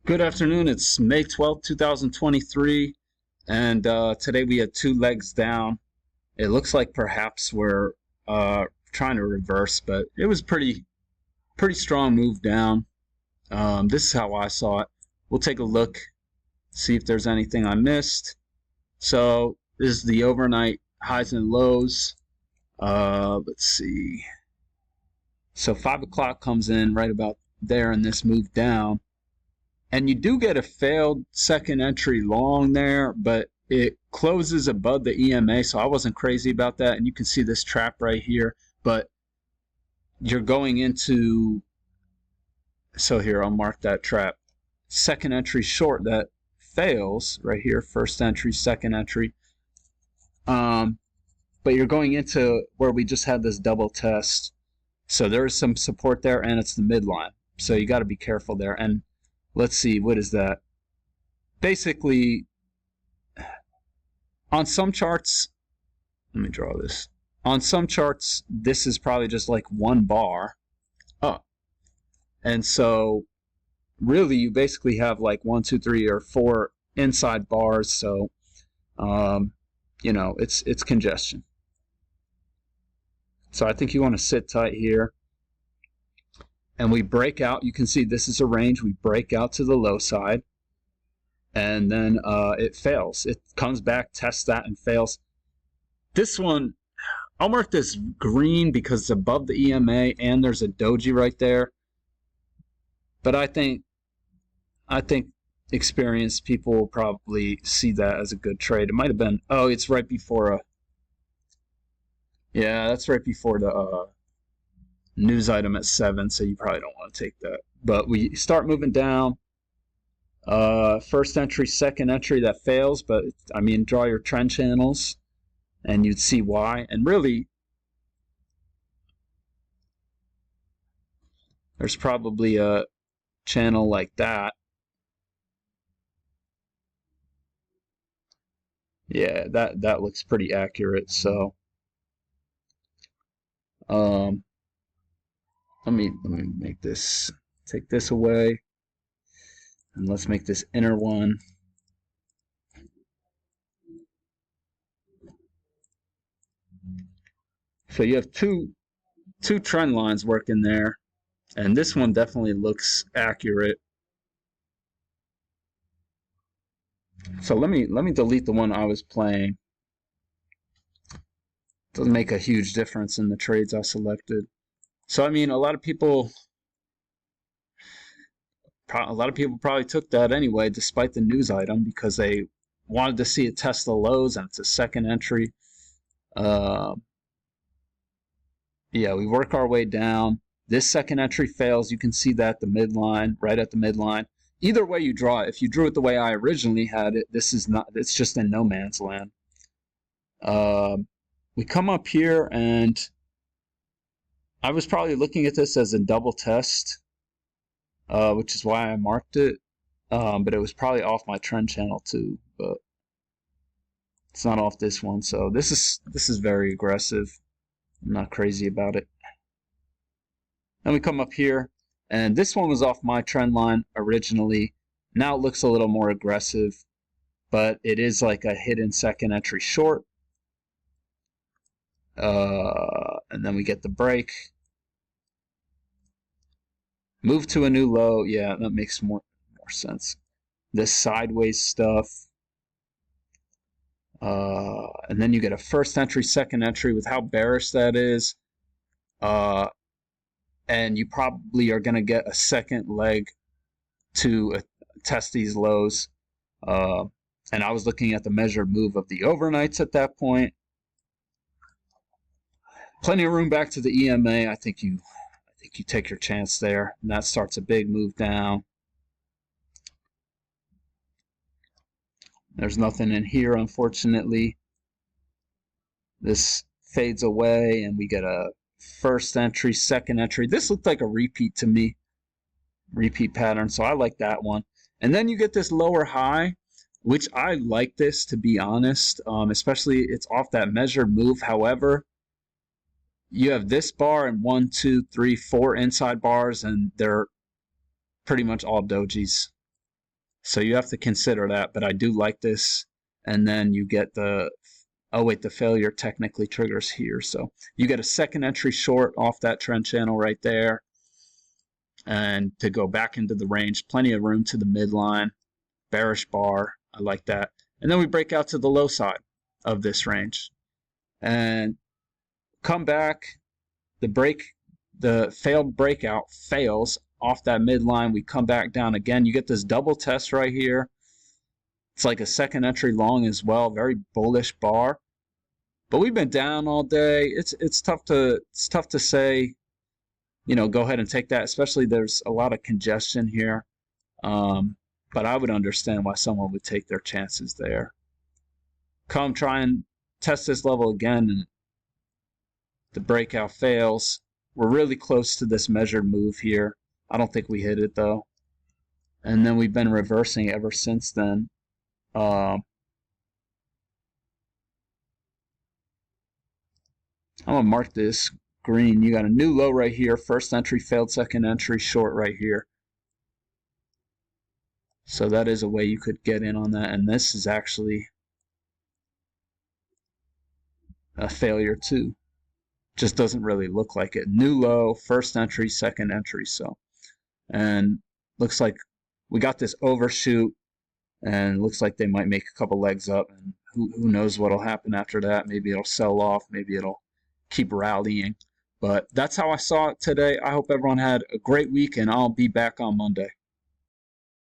Good afternoon. It's May 12th, 2023, and today we had two legs down. It looks like perhaps we're trying to reverse, but it was pretty strong move down. This is how I saw it. We'll take a look, see if there's anything I missed. So this is the overnight highs and lows. Let's see. So 5 o'clock comes in right about there in this move down. And you do get a failed second entry long there, but it closes above the EMA, so I wasn't crazy about that. And you can see this trap right here, but you're going into, so here, I'll mark that trap. Second entry short that fails right here, first entry, second entry. But you're going into where we just had this double test. So there is some support there, and it's the midline. So you got to be careful there. And let's see, what is that? Basically, on some charts, let me draw this. On some charts, this is probably just like one bar up. And so really you basically have like 1, 2, 3, or 4 inside bars. So, it's congestion. So I think you want to sit tight here. And we break out. You can see this is a range. We break out to the low side. And then it fails. It comes back, tests that, and fails. This one, I'll mark this green because it's above the EMA and there's a doji right there. But I think experienced people will probably see that as a good trade. It might have been, oh, it's right before yeah, that's right before the news item at 7, so you probably don't want to take that. But we start moving down. First entry, second entry, that fails, but I mean, draw your trend channels and you'd see why. And really, there's probably a channel like that. Yeah, that looks pretty accurate. So let me make this, take this away, and let's make this inner one. So you have two trend lines working there, and this one definitely looks accurate. So let me delete the one I was playing. Doesn't make a huge difference in the trades I selected. So I mean, a lot of people probably took that anyway, despite the news item, because they wanted to see it test the lows, and it's a second entry. Yeah, we work our way down. This second entry fails. You can see that the midline, right at the midline. Either way you draw it, if you drew it the way I originally had it, this is not, it's just in no man's land. We come up here, and I was probably looking at this as a double test, which is why I marked it. But it was probably off my trend channel too, but it's not off this one. So this is very aggressive. I'm not crazy about it. Then we come up here, and this one was off my trend line originally. Now it looks a little more aggressive, but it is like a hidden second entry short. And then we get the break. Move to a new low. Yeah, that makes more sense. This sideways stuff. And then you get a first entry, second entry with how bearish that is. And you probably are going to get a second leg to test these lows. And I was looking at the measured move of the overnights at that point. Plenty of room back to the EMA. I think you take your chance there. And that starts a big move down. There's nothing in here, unfortunately. This fades away, and we get a first entry, second entry. This looked like a repeat to me. Repeat pattern, so I like that one. And then you get this lower high, which I like this, to be honest, especially it's off that measured move. However, you have this bar and 1, 2, 3, 4 inside bars, and they're pretty much all dojis. So you have to consider that, but I do like this. And then you get the, oh wait, the failure technically triggers here. So you get a second entry short off that trend channel right there. And to go back into the range, plenty of room to the midline, bearish bar. I like that. And then we break out to the low side of this range and come back. The failed breakout fails off that midline. We come back down again. You get this double test right here. It's like a second entry long as well. Very bullish bar. But we've been down all day. It's tough to say, you know, go ahead and take that, especially there's a lot of congestion here. But I would understand why someone would take their chances there. Come try and test this level again, and the breakout fails. We're really close to this measured move here. I don't think we hit it though. And then we've been reversing ever since then. I'm gonna mark this green. You got a new low right here. First entry failed, second entry short right here. So that is a way you could get in on that. And this is actually a failure too. Just doesn't really look like it. New low, first entry, second entry. So, and looks like we got this overshoot, and looks like they might make a couple legs up, and who knows what'll happen after that. Maybe it'll sell off, maybe it'll keep rallying. But that's how I saw it today. I hope everyone had a great week, and I'll be back on Monday.